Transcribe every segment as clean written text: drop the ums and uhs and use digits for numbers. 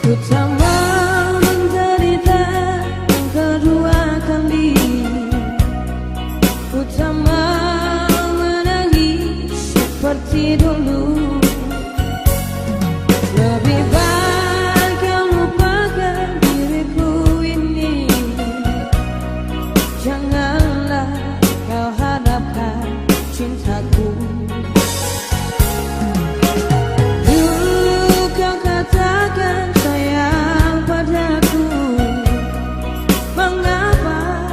Ku tak mau menderita yang kedua kali. Ku tak mau menangis seperti dulu. Lebih baik kau lupakan diriku ini. Janganlah kau harapkan cintaku. Dulu kau katakan sayang padaku. Mengapa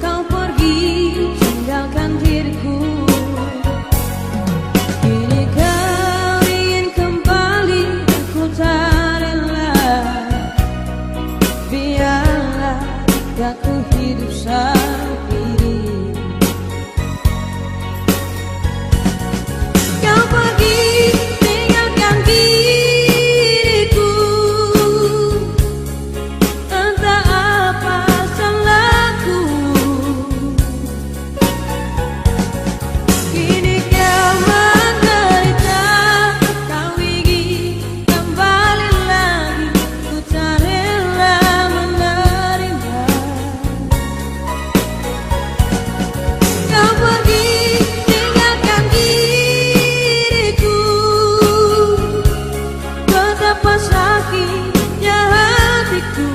kau pergi tinggalkan diriku? Kini kau ingin kembali, aku tak rela. Biarlah aku hidup sendiri. Kau pergi tinggalkan diriku. Entah apa salahku. Kini kau menderita, kau ingin kembali lagi. Ku tak rela menerima. Kau pergi tinggalkan diriku. Betapa sakitnya hatiku.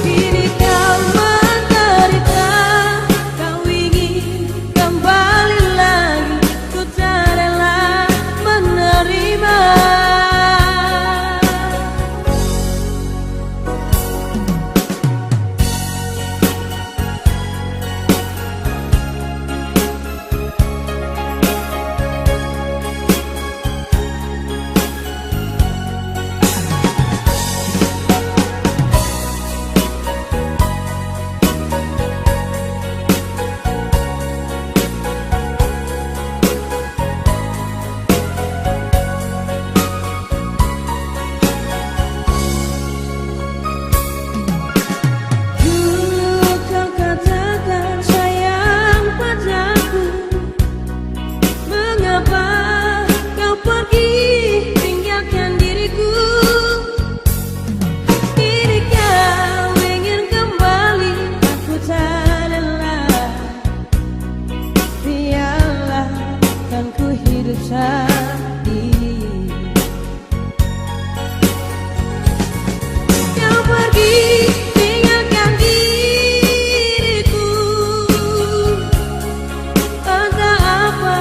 Kini kau menderita, kau ingin kembali lagi. Ku tak rela menerima. Dulu kau katakan sayang padaku. Mengapa kau pergi tinggalkan diriku? Kini kau ingin kembali, aku tak rela. Biarlah kan ku hidup sendiri. Kau pergi tinggalkan diriku. Entah apa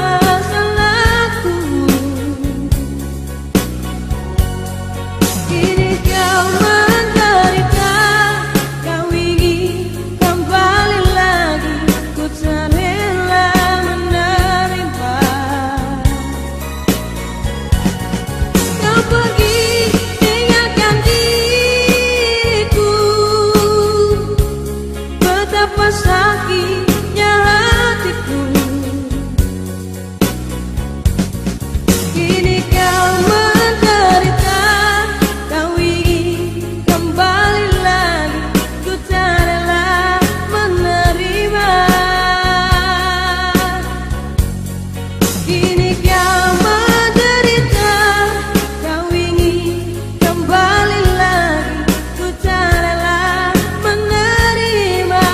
salahku. Kini kau menderita, kau ingin kembali lagi. Ku tak rela menerima. Kau pergi tinggalkan diriku. Betapa sakitnya hatiku. Kini kau menderita, kau ingin kembali lagi. Ku tak rela menerima. Kini kau menderita, kau ingin kembali lagi. Ku tak rela menerima.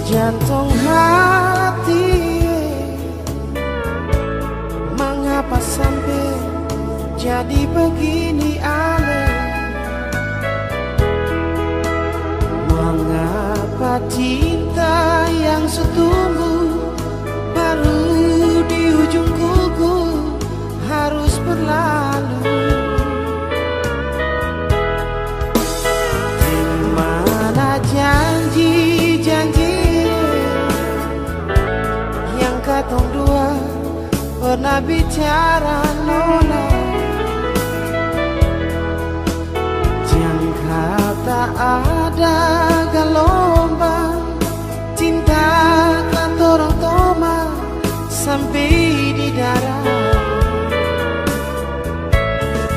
Jantung hati, mengapa sampai jadi begini aneh? Mengapa cinta yang setumbuh baru di ujung kuku katong dua pernah bicara nona, jangka tak ada gelombang cinta katorang toma sampai di darat.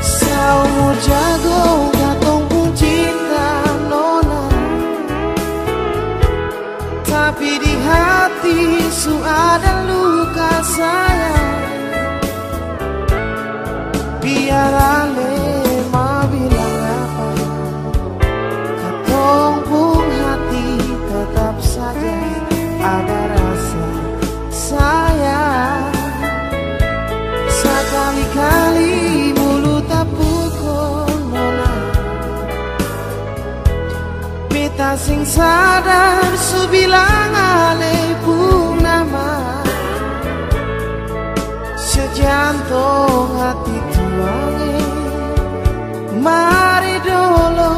Saumu jago katong pun cinta nona, tapi di hati su ada luka sayang. Biar ale ma bilang apa, katong pun hati tetap saja ada rasa sayang. Sekali-kali mulut tak pukul nona, beta sing sadar su bilang ale pun nama. Sejantung hati tuange, mari dulu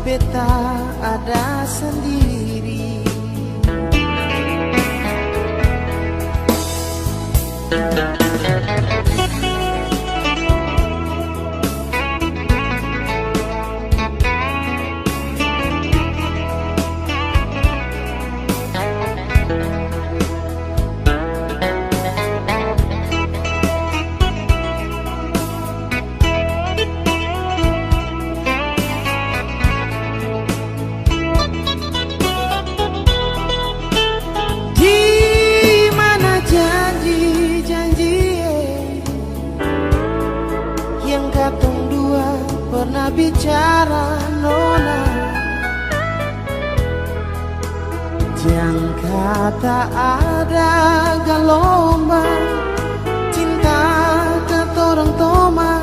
beta ada sendiri. Pernah bicara nona, jangka tak ada gelombang cinta katorang toma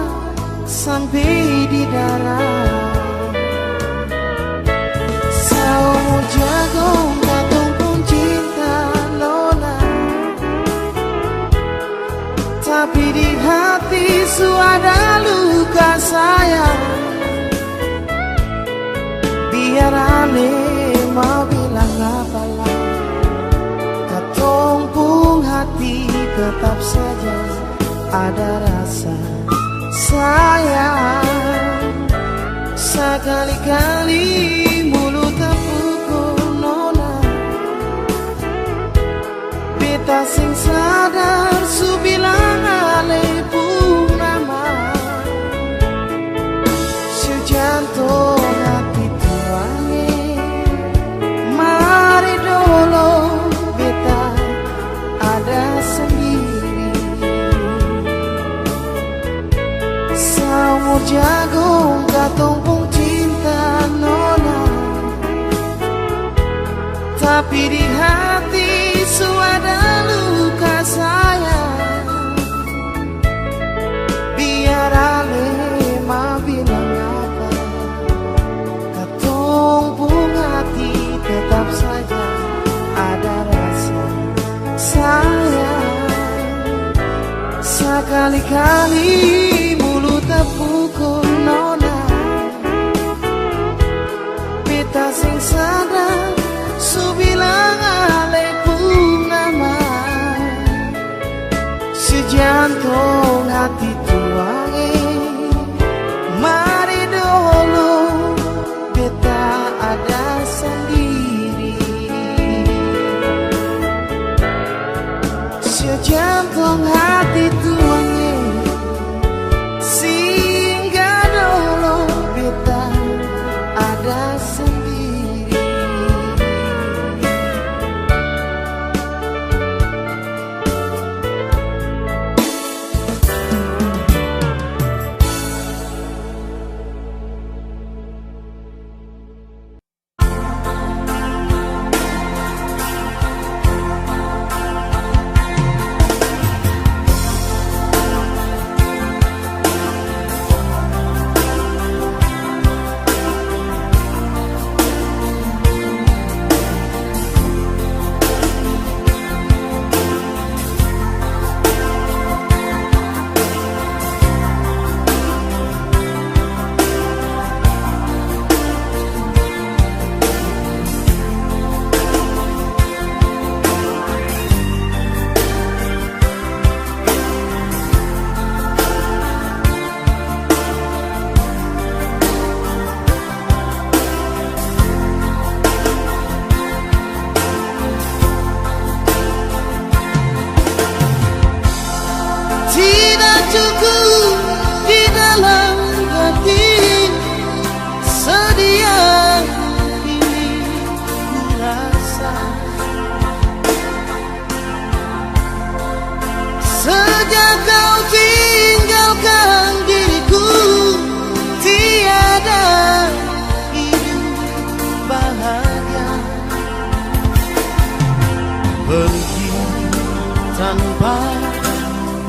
sampai di darat. Saumu jago katong pun cinta nona, tapi di hati su ada luka sayang. Biar ale mau bilang apalah, katong pun hati tetap saja ada rasa sayang. Sekali-kali mulut tak pukul nona, beta sing sadar su bilang ale pun nama. Sejantung hati tuange, mari dulu beta ada sendiri. Saumu jago katong pun cinta nona, tapi di hati su ada luka sayang. Biar ale ma bilang apa, katong pun hati tetap saja ada rasa sayang. Sekali-kali mulut tak pukul nona, beta sing sadar su bilang ale pun nama. Sejantung hati tuange, mari dulu beta ada sendiri. Sejantung hati tuange, singgah dulu beta ada sendiri. cukup di dalam hati. Sedia ini ku rasa, sejak kau tinggalkan diriku, tiada hidup bahagia. Pergi tanpa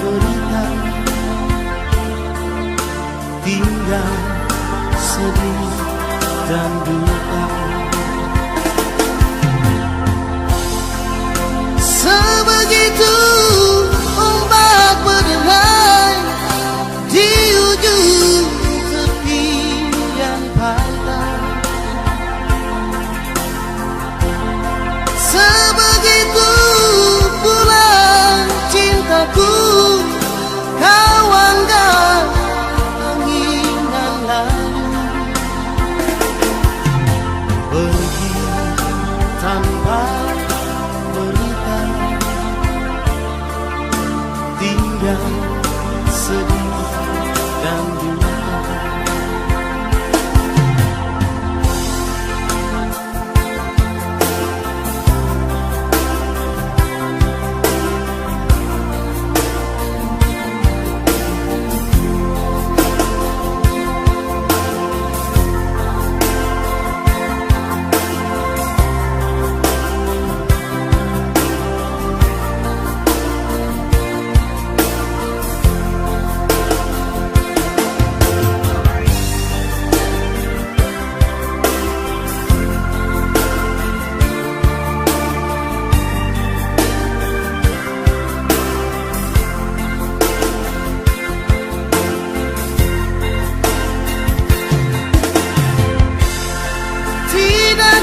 berita, tinggal sedih dan duka. Sebegitu ombak berderai di ujung tepian pantai. Sebegitu pula cintaku, kau anggap anginan lalu. Pergi tanpa berita, tinggal sedih dan duka.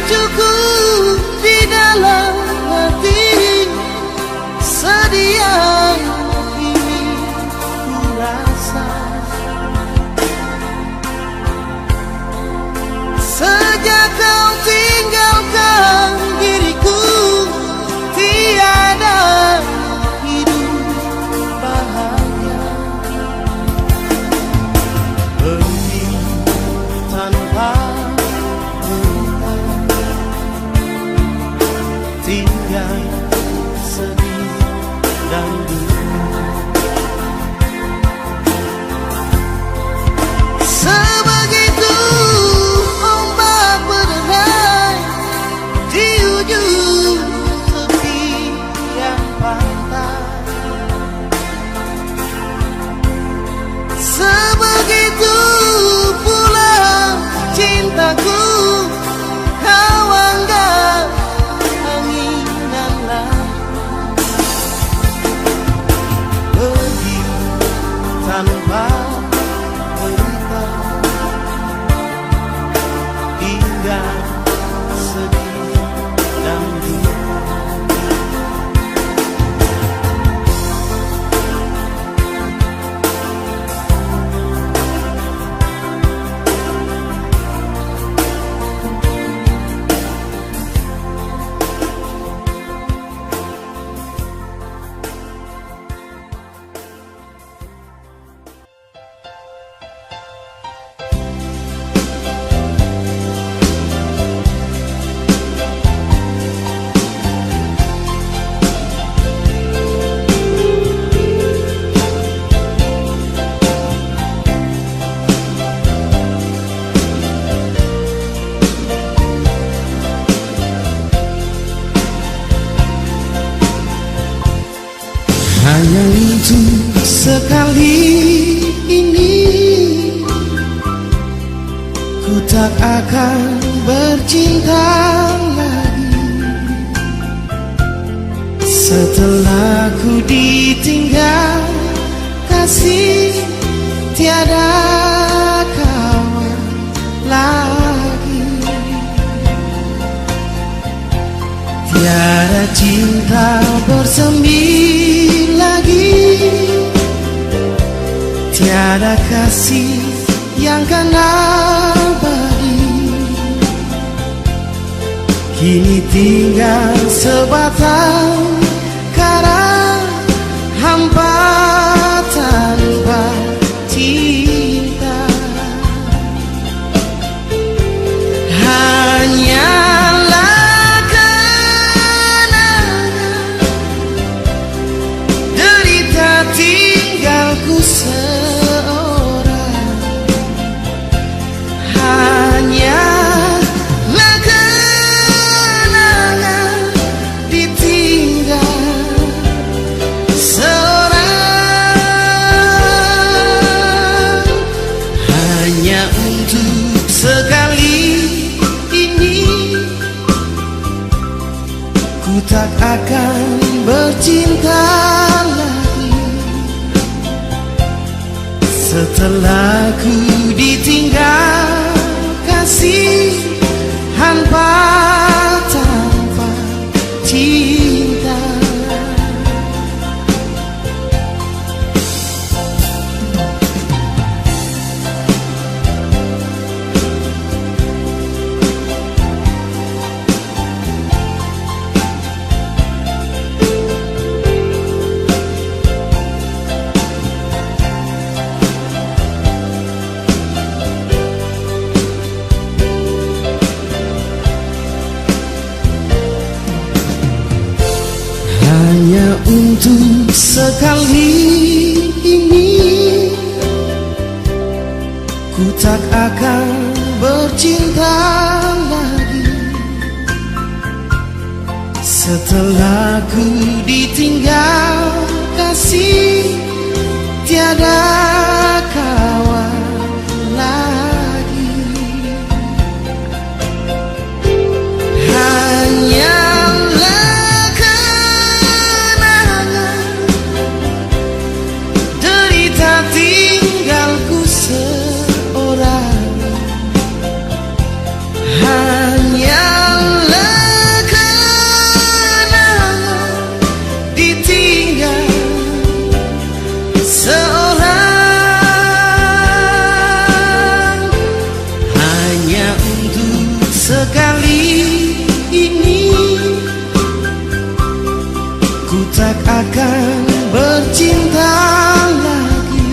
Cukup di dalam hati, sedia ini ku rasa. Sejak kau tinggalkan diriku, tiada hidup bahagia. Pergi tanpa tinggal sedih dan duka. Sebegitu ombak berderai di ujung tepian pantai. Sebegitu pula cintaku, kau anggap anginan lalu. Pergi tanpa berita, tinggal sedih dan duka. Hanya untuk sekali ini, ku tak akan bercinta lagi. Setelah ku ditinggal kasih, tiada kawan lagi. Tiada cinta bersemi lagi, tiada kasih yang kan abadi. Kini tinggal sebatang kara hampa tanpa Setelah ku ditinggal kasih hampa tanpa cinta. Hanya untuk sekali ini ku tak akan bercinta lagi. Setelah ku ditinggal kasih tiada kawan lagi. Tinggalku seorang, hanyalah kenangan ditinggal seorang. Hanya untuk sekali ini ku tak akan bercinta lagi.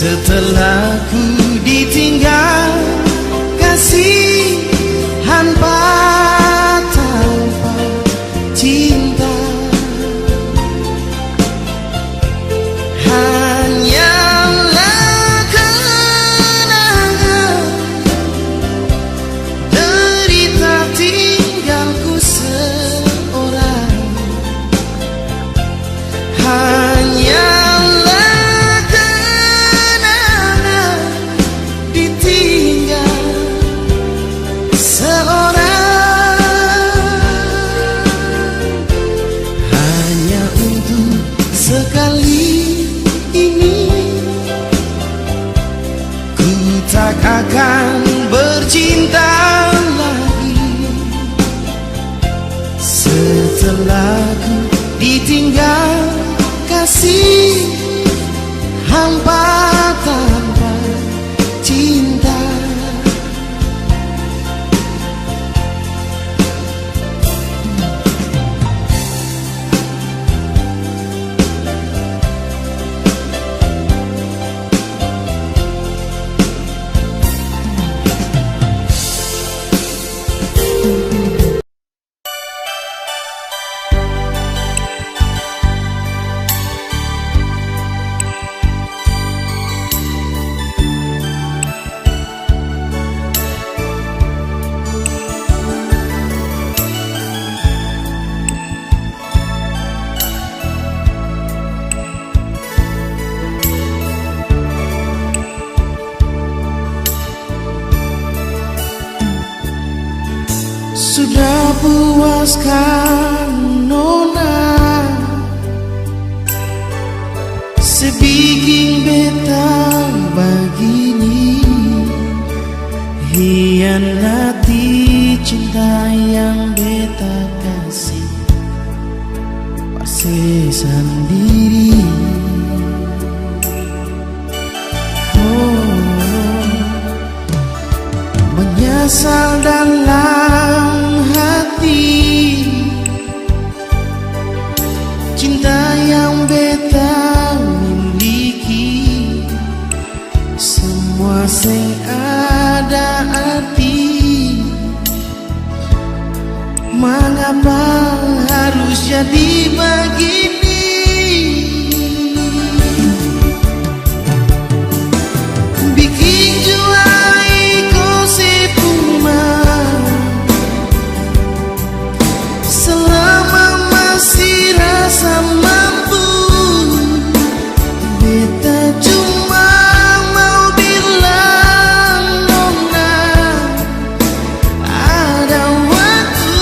Setelah ku ditinggal kasih hampa tanpa cinta. Hanyalah kenangan derita tinggalku seorang. Sekali ini ku tak akan bercinta lagi. Setelah ku ditinggal kasih hampa tanpa cinta. Sudah puaskah nona sebikin beta begini, hianati cinta yang beta kasih masih sendiri. Menyesal dalam hati cinta yang beta miliki, semua sing ada arti. Mengapa harus jadi begini? Bikin jua selama masih rasa mampu, beta cuma mau bilang nona ada waktu.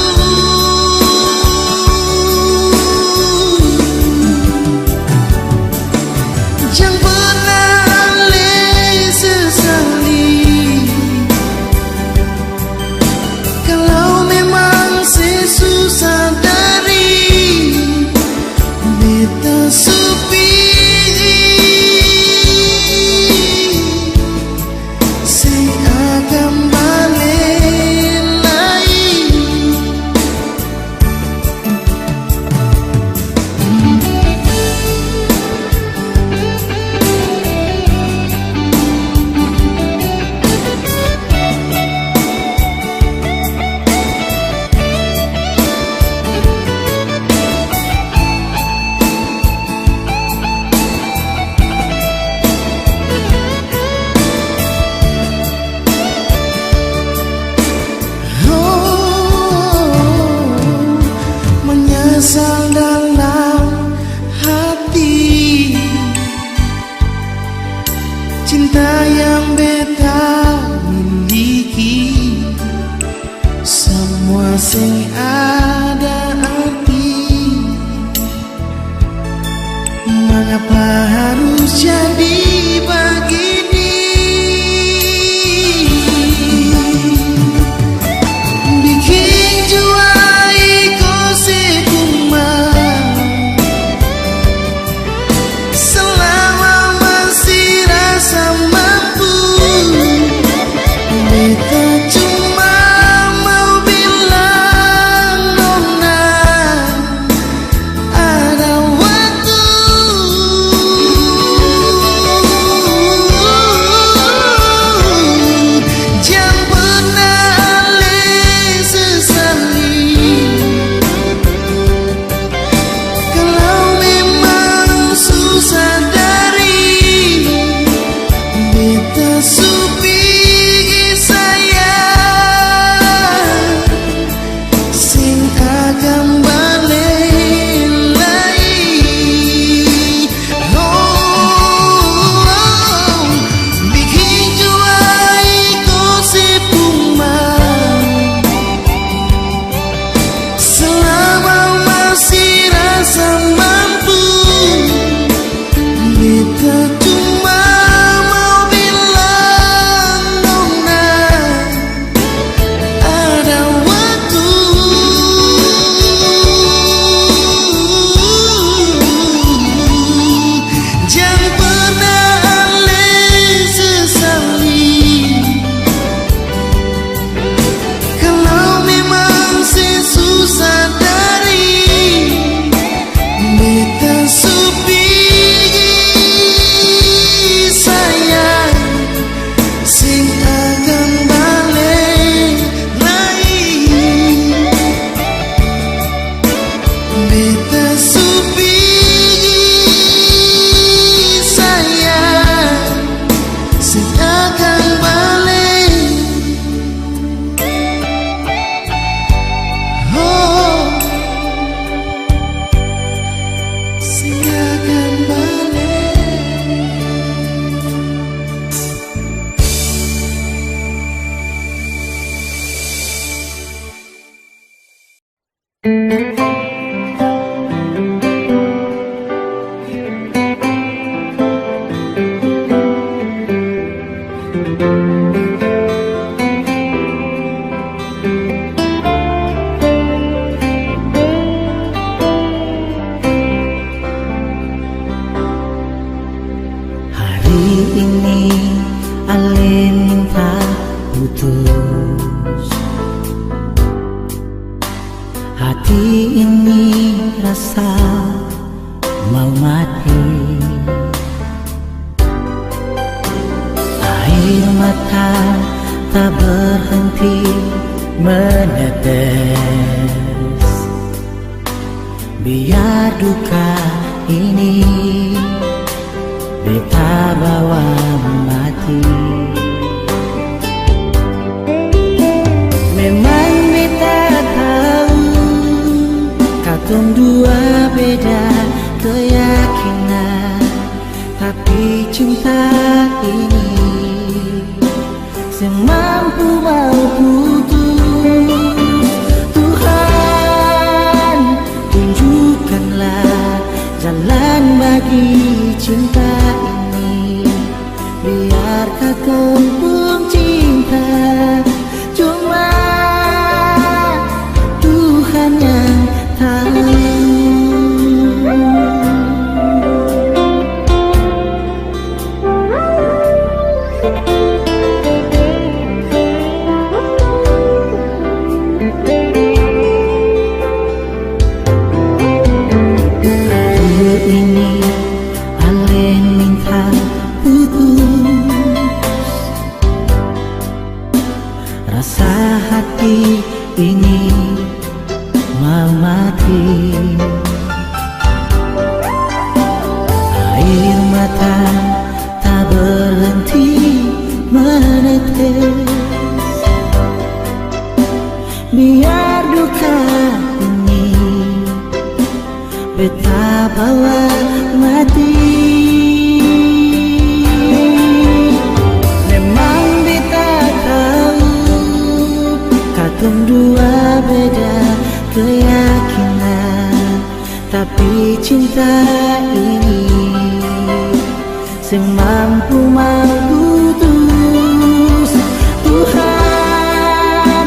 menyesal dalam hati. Cinta yang beta miliki, semua sing ada arti. Mengapa harus jadi begini? Bikin juai kau sekumang, selama masih rasa mampu. Beta cuma mau bilang nona, ada waktu. Jangan pernah ale sesali. Kalau memang susah dari beta supi saya, sing akan balik lagi. Oh, bikin juai kau sepumang, selama masih rasa mampu. Beta cuma mau bilang nona, ada waktu. Jangan pernah ale sesali. Kalau memang sesusah dari beta supi sayang, sing akan balik lagi. Beta supi sayang, sing akan balik. Oh, sing akan balik. Hari ini ale minta putus. Hati ini rasa mau mati. Air mata tak berhenti menetes. Biar duka ini beta bawa mati. Memang beta tahu katong dua beda keyakinan, tapi cinta ini semampu mau putus. Tuhan, tunjukkanlah jalan bagi cinta ini, biar katong pun cinta. Cuma Tuhan yang tahu. Ini ale minta putus. Rasa hati ini mau mati. Air mata tak berhenti menetes. Biar duka ini beta bawa mati. Memang beta tahu katong dua beda keyakinan, tapi cinta ini sing mampu putus. Tuhan,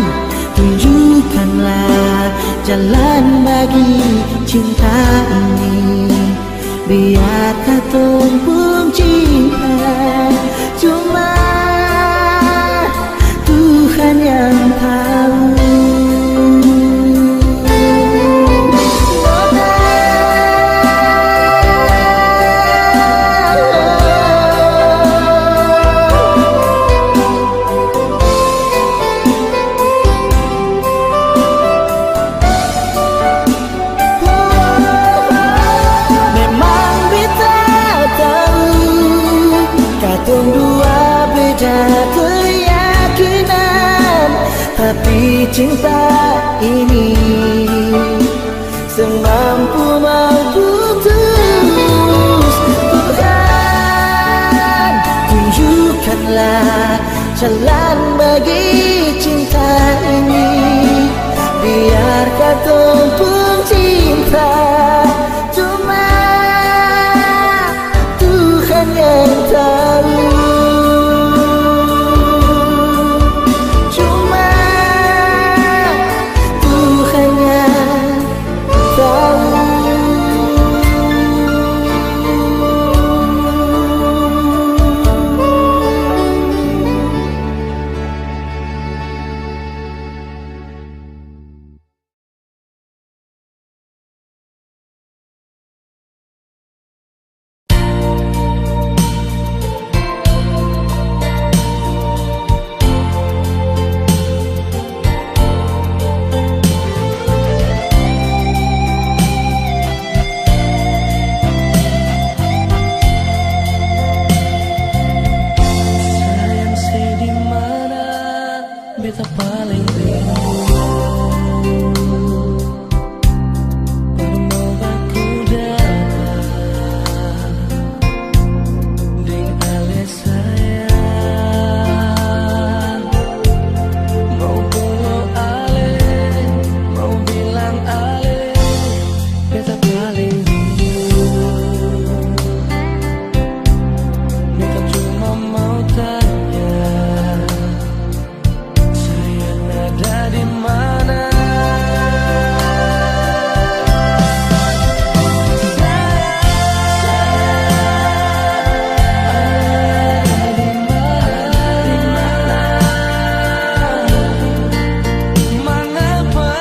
tunjukkanlah jalan bagi cinta ini, biar katong pun cinta. Cuma Tuhan yang tahu. Katong dua beda keyakinan, tapi cinta ini semampu putus. Tuhan, tunjukkanlah jalan bagi cinta ini, biar katong pun cinta. Cuma Tuhan yang tahu. Cuma Tuhan yang tahu. Beta paling rindu Permoga ku dapat Ding ale sayang Mau bolo ale Mau bilang ale Beta paling rindu Beta cuma mau tanya ada di mana? Mengapa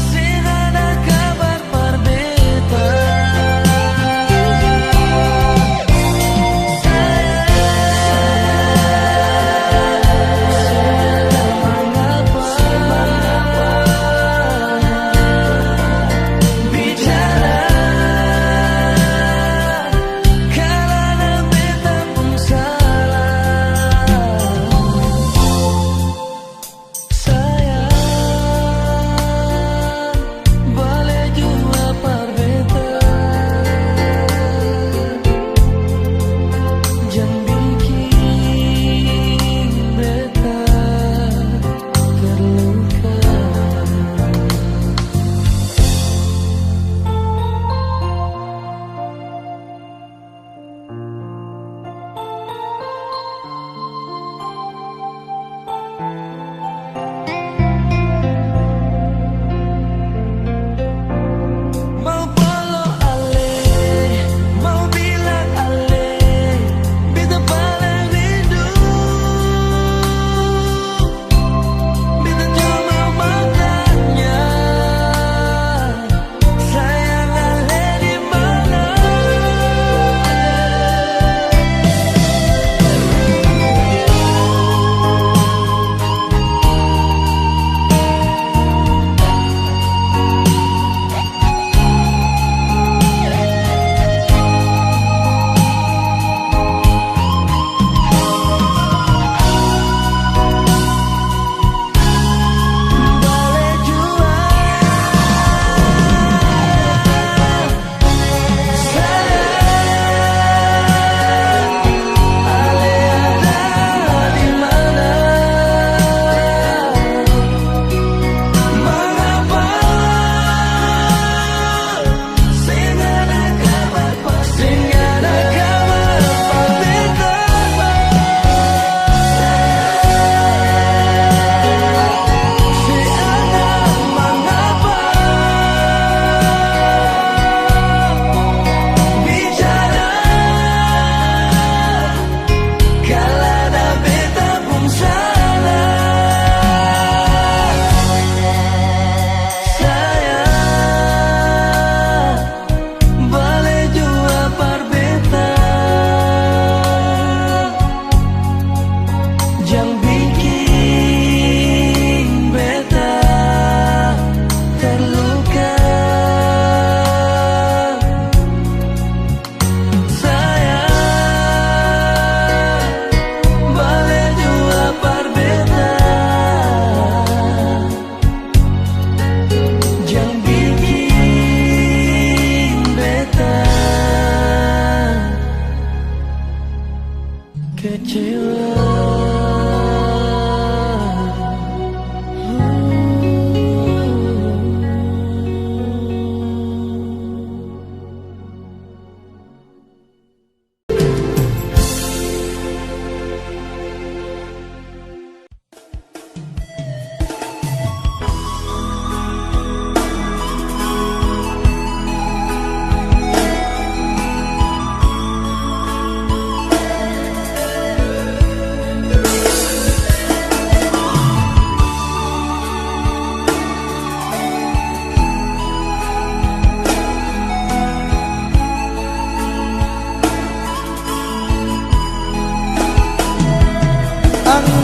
sih ada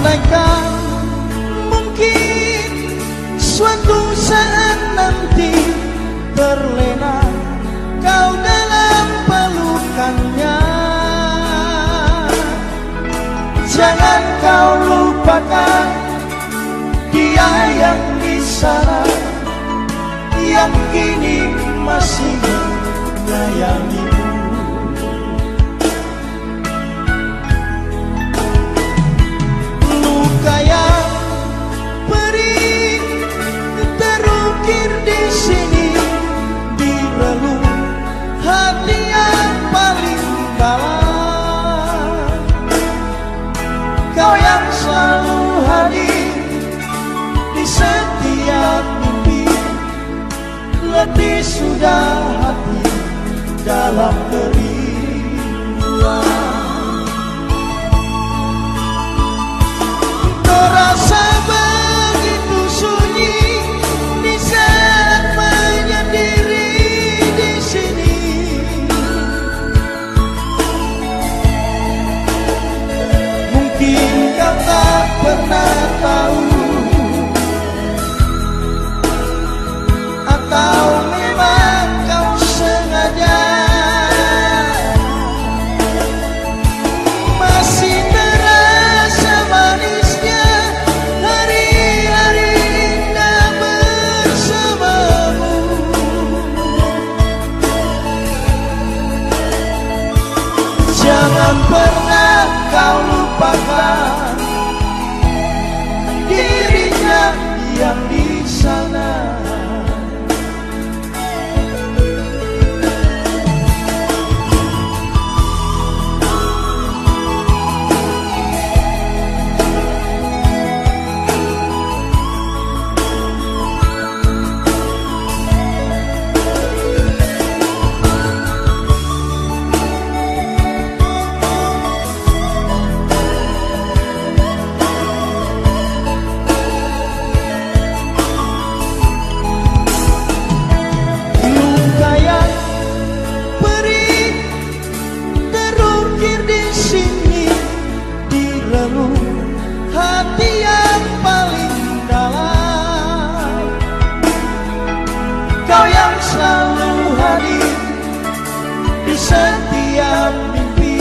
Andaikan mungkin suatu saat nanti terlena kau dalam pelukannya, jangan kau lupakan dia yang di sana, yang kini masih menyayangimu. Luka yang perih terukir di sini, direlung hati yang paling dalam. Kau yang selalu hadir di setiap mimpi, letih sudah hati dalam kerinduan. Terasa begitu sunyi di saat menyendiri di sini. Mungkin kau tak pernah tahu, atau memang kau sengaja. Masih terasa manisnya hari-hari indah bersamamu. Jangan pernah kau lupakan dirinya yang di sana. Hati yang paling dalam, kau yang selalu hadir di setiap mimpi,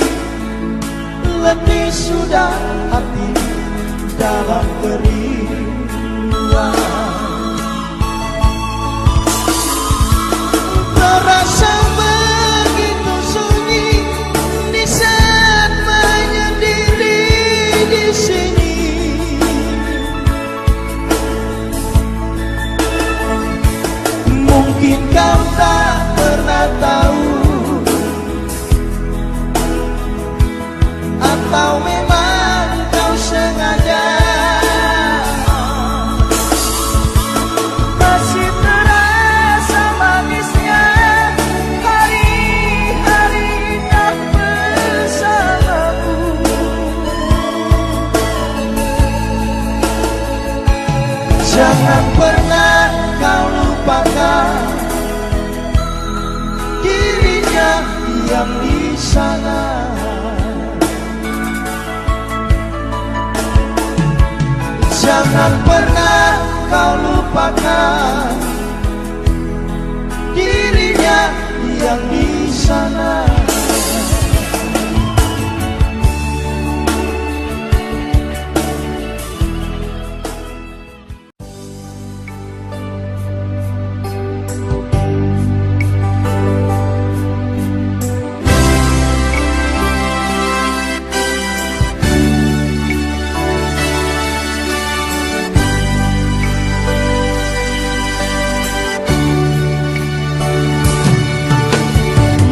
letih sudah hati dalam kerinduan. Terasa begitu sunyi di saat menyendiri di sini. Mungkin kau tak pernah tahu, atau memang kau sengaja. Masih terasa manisnya hari-hari indah bersamamu. Jangan pernah kau lupakan dirinya yang di sana. Jangan pernah kau lupakan dirinya yang di sana.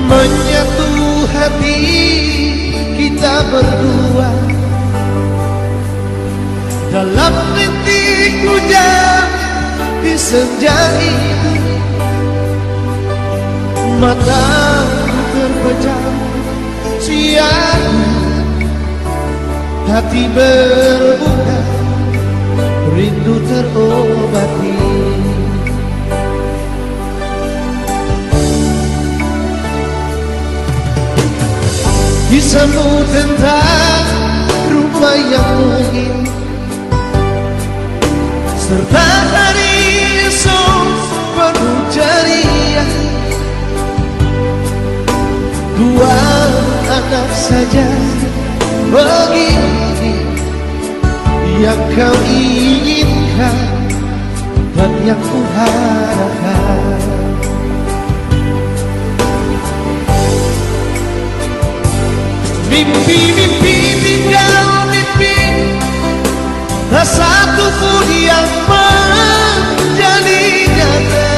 Menyatu hati kita berdua dalam rintik hujan di senja ini. Mataku terpejam siang, hati berbuka, rindu terobati. Kisahmu tentang rupa yang mungkin serta hari esok penuh ceria. Dua anak saja begini yang kau inginkan dan yang ku harapkan. Mimpi-mimpi tinggal mimpi, tak satu pun yang menjadi nyata.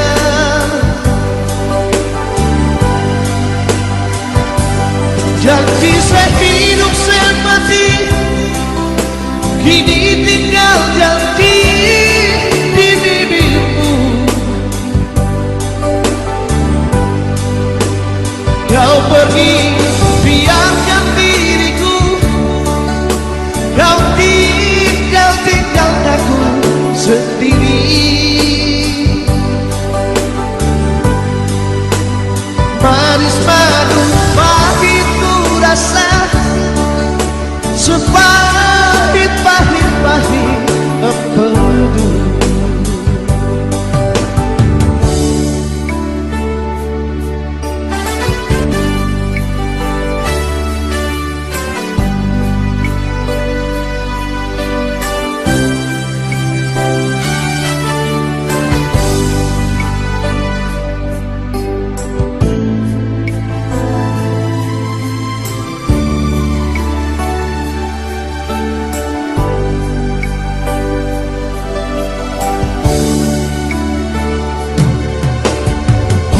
Janji sehidup semati, kini tinggal janji di bibirmu. Kau pergi, biarkan diriku. Kau tinggal aku sendiri. Manis madu pahit ku rasa, sepahit pahit empedu.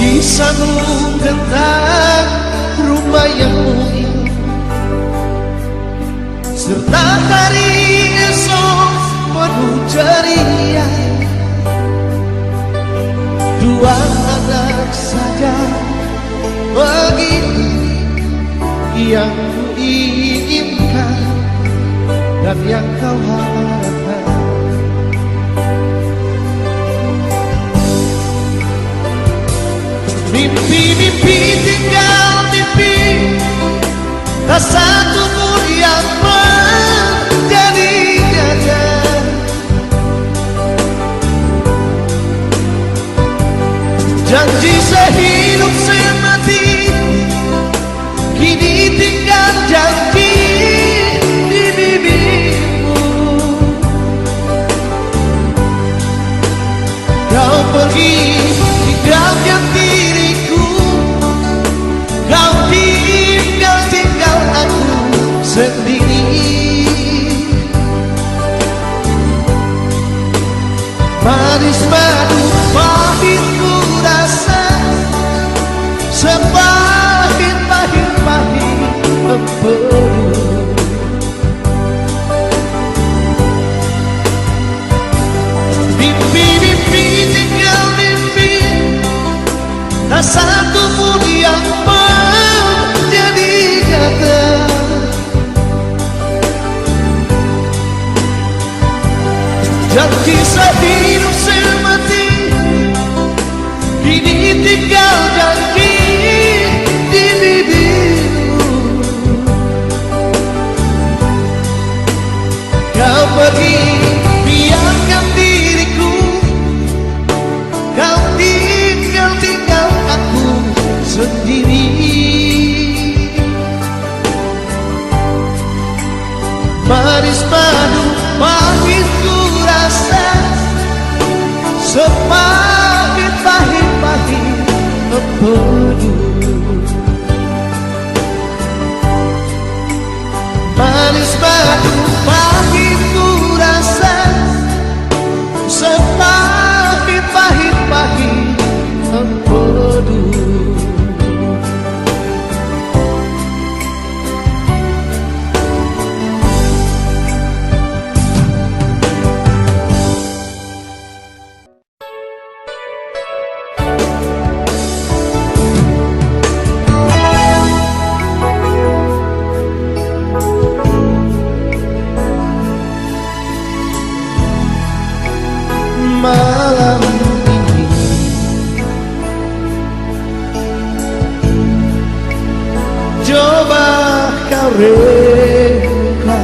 Kisahmu tentang rumah yang mungil serta hari esok penuh ceria. Dua anak saja begini yang ku inginkan dan yang kau harapkan. Mimpi-mimpi tinggal mimpi, tak satu pun yang menjadi nyata. Janji sehidup semati, kini tinggal janji di bibirmu. Kau pergi, tinggalkan diriku. Kau tinggal aku sendiri. Manis madu pahit ku rasa, sepahit pahit empedu. Mimpi-mimpi tinggal mimpi, tak satu pun yang menjadi nyata. Janji sehidup semati, kini tinggal janji di bibirmu. Kau pergi, biarkan diriku. Kau tinggal aku sendiri. Manis madu pahit ku rasa, sepahit pahit empedu. Manis madu pahit ku rasa, sepahit pahit empedu. Malam ini coba kau reka,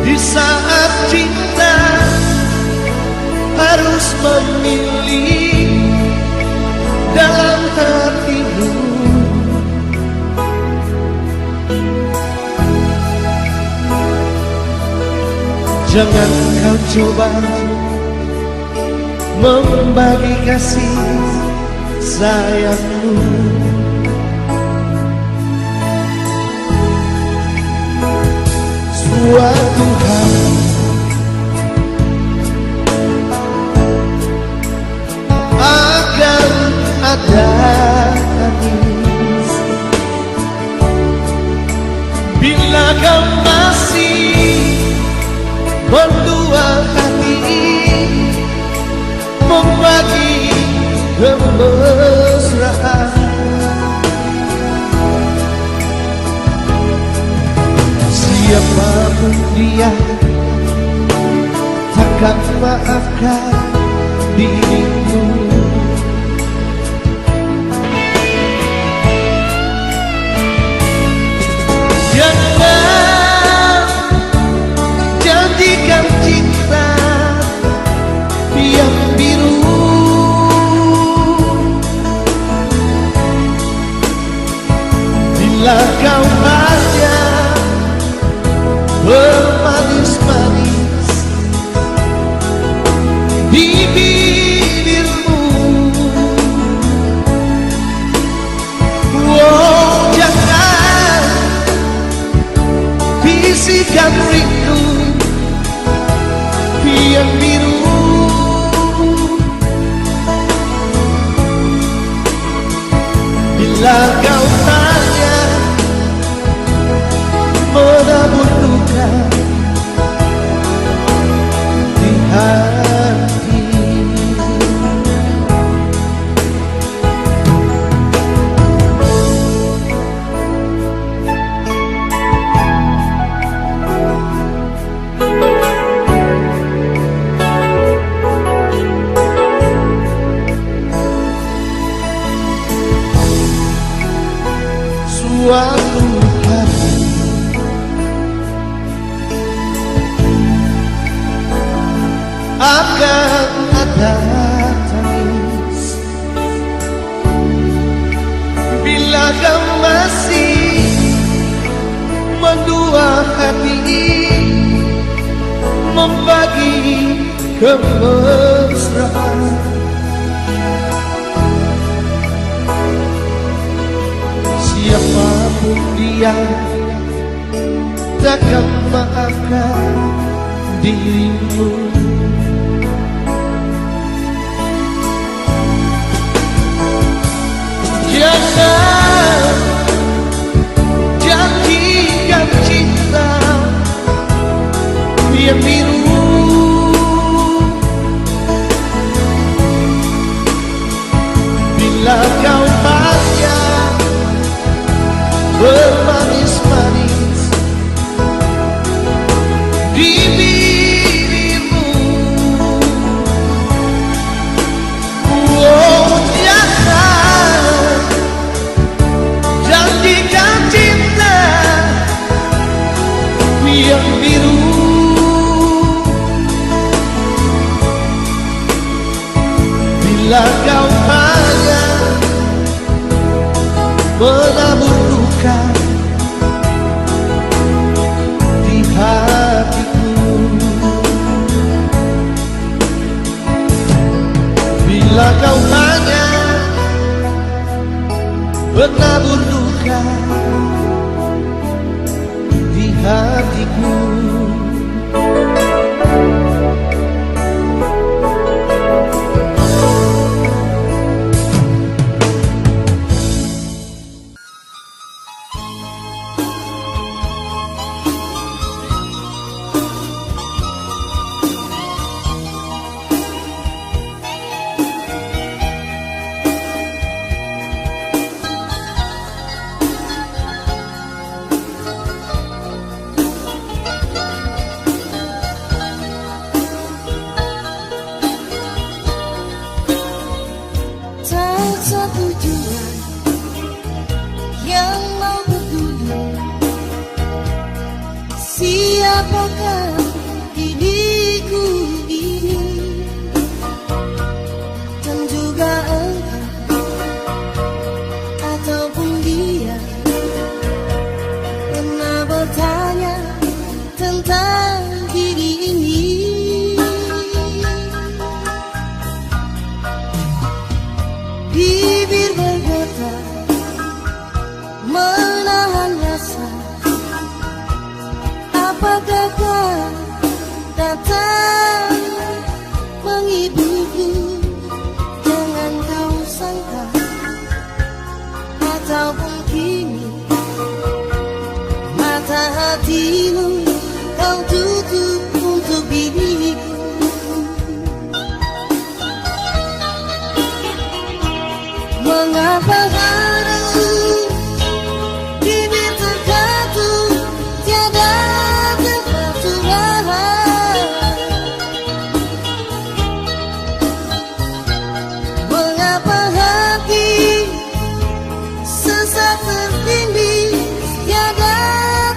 di saat memilih dalam hatimu. Jangan kau coba membagi kasih sayangmu. Suatu hari akan ada tangis bila kau masih berdua hati membagi kemesraan. Siapapun dia takkan maafkan dirimu. Jangan janjikan cinta yang biru. Bila kau hanya bermanis-manis di bibirmu, oh jangan bisikan rindu yang biru. Bila kau tanya menabur luka di hati. Suatu hari akan ada tangis bila kau masih mendua hati membagi kemesraan. Siapapun dia takkan maafkan dirimu. Jangan janjikan cinta yang biru. Bila kau hanya bermanis-manis di bibirmu, oh jangan janjikan cinta yang biru. Bila kau hanya menabur luka di hatiku. Bila kau hanya menabur luka di hatiku. Mengapa harus bibir terkatup tiada tempat curhat? Mengapa hati sesak tertindih tiada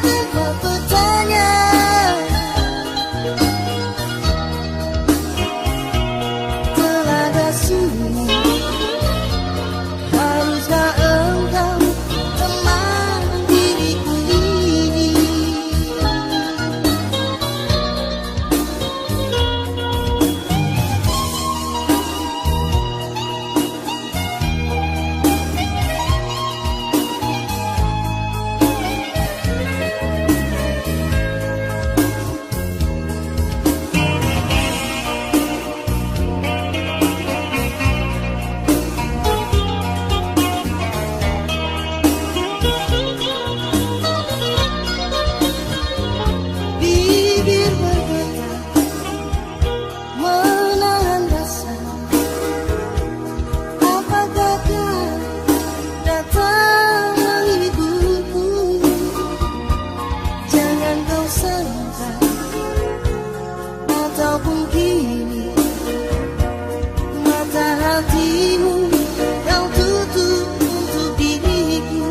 tempat bertanya? Telaga sunyi, haruskah engkau teman diriku ini? Bibir berkata menahan rasa, apakah kau datang menghiburku? Jangan kau sangka ataupun kini mata hatimu kau tutup untuk diriku.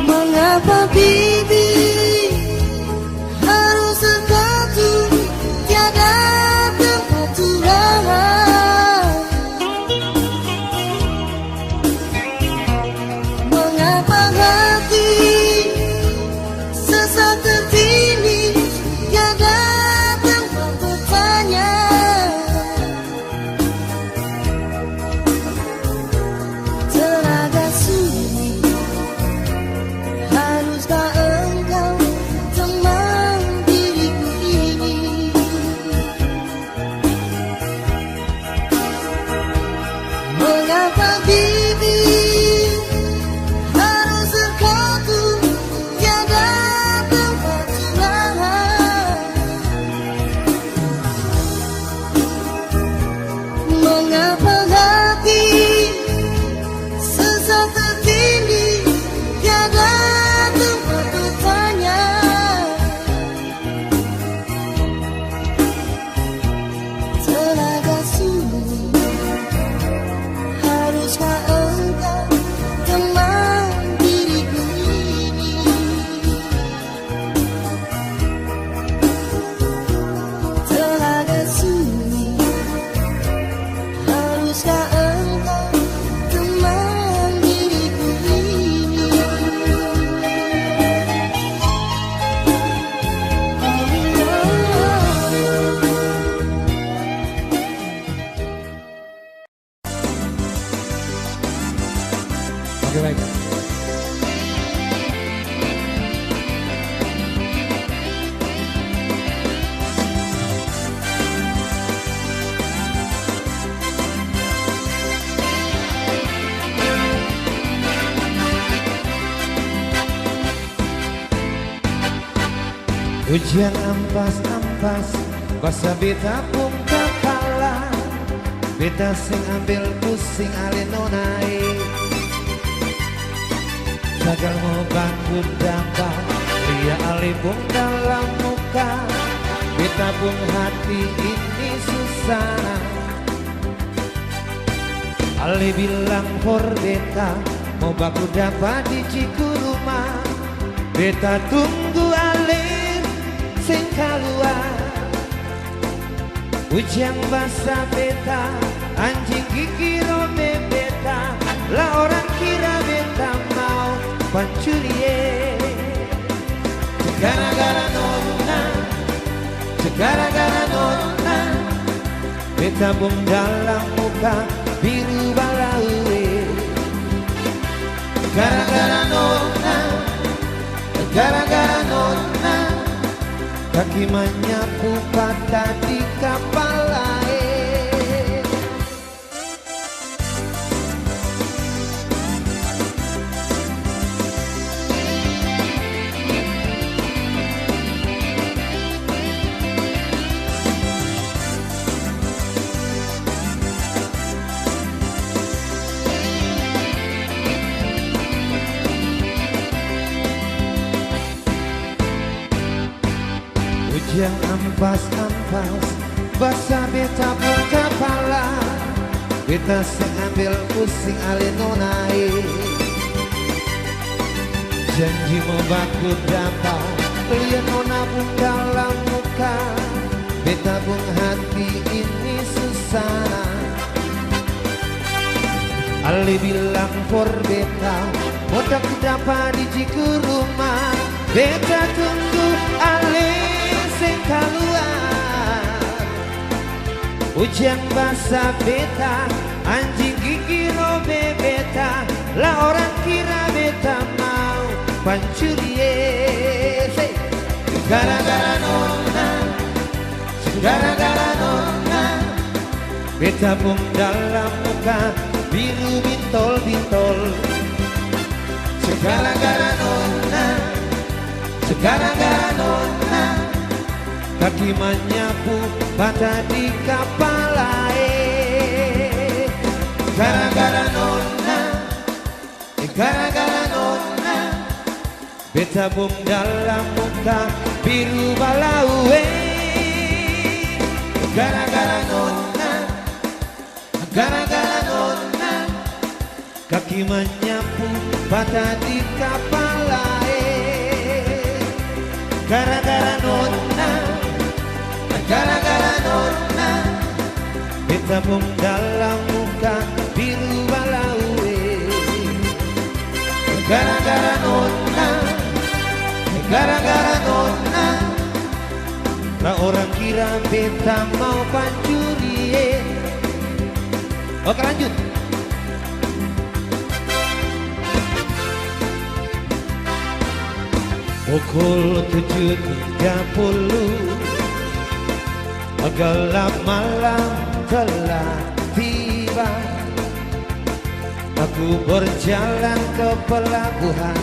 Mengapa bibir harus terkatup tiada tempat curhat? Mengapa hati sesak tertindih tiada tempat bertanya? Telaga sunyi, haruskah engkau teman diriku ini? Mengapa bibir harus terkatup tiada tempat curhat? Mengapa hati sesak tertindih tiada tempat bertanya? Telaga sunyi, haruskah engkau teman diriku ini? Telaga sunyi, haruskah engkau teman diriku ini? Oke, baik. Hujan ampas-ampas, basa beta pun tak kalah. Beta sing ambil pusing alenonai. Gagal mau bangun dapat, ria alipun dalam muka. Beta pun hati ini susah. Ali bilang for beta, mau baku dapat di ciku rumah. Beta tunggu alim sing keluar. Hujan basah beta, anjing gigi robe beta. Lah orang kira beta mau pancurie. Gara-gara nona, gara-gara nona. Beta bung dalam muka biru balaue. Gara-gara nona, gara-gara nona. Kaki menyapu patah di kapal air. ampas basa beta pun kepala beta ambil pusing alenonai janji mau baku dapat lihat nona pun dalam muka beta pun hati ini susah Ali bilang for beta modak dapat di ke rumah beta tunggu Ali sing keluar hujan basah beta anjing gigi robe beta lah orang kira beta mau pancurie gara-gara nona gara-gara nona beta pun dalam muka biru bintol-bintol segala-gara nona segala-gara nona kaki menyapu bata di kepala gara-gara nona gara-gara nona beta bum dalam muka biru balau gara-gara nona gara-gara nona kaki menyapu bata di kepala gara-gara nona gara-gara nona beta bum dalam muka biru balau gara-gara nona gara-gara nona lah orang kira beta mau pancuri oke lanjut pukul 7.30 gelap malam telah tiba aku berjalan ke pelabuhan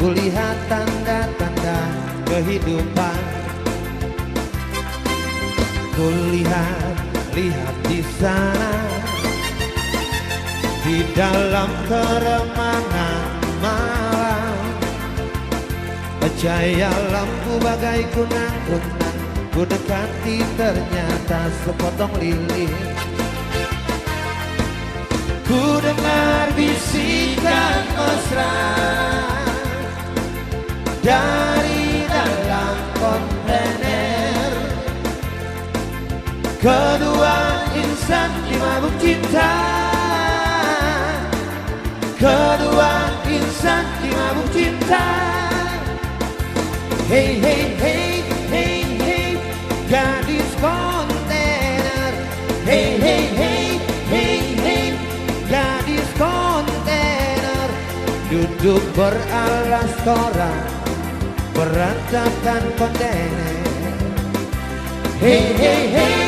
kulihat tanda-tanda kehidupan kulihat di sana di dalam keremanan malam cahaya lampu bagai kunang-kunang ku dekati ternyata sepotong lilin ku dengar bisikan mesra dari dalam kontainer kedua insan dimabuk cinta kedua insan dimabuk cinta hey hey hey hey hey gadis kontainer hey hey hey hey hey gadis kontainer duduk beralas koran berantakan kontainer hey hey hey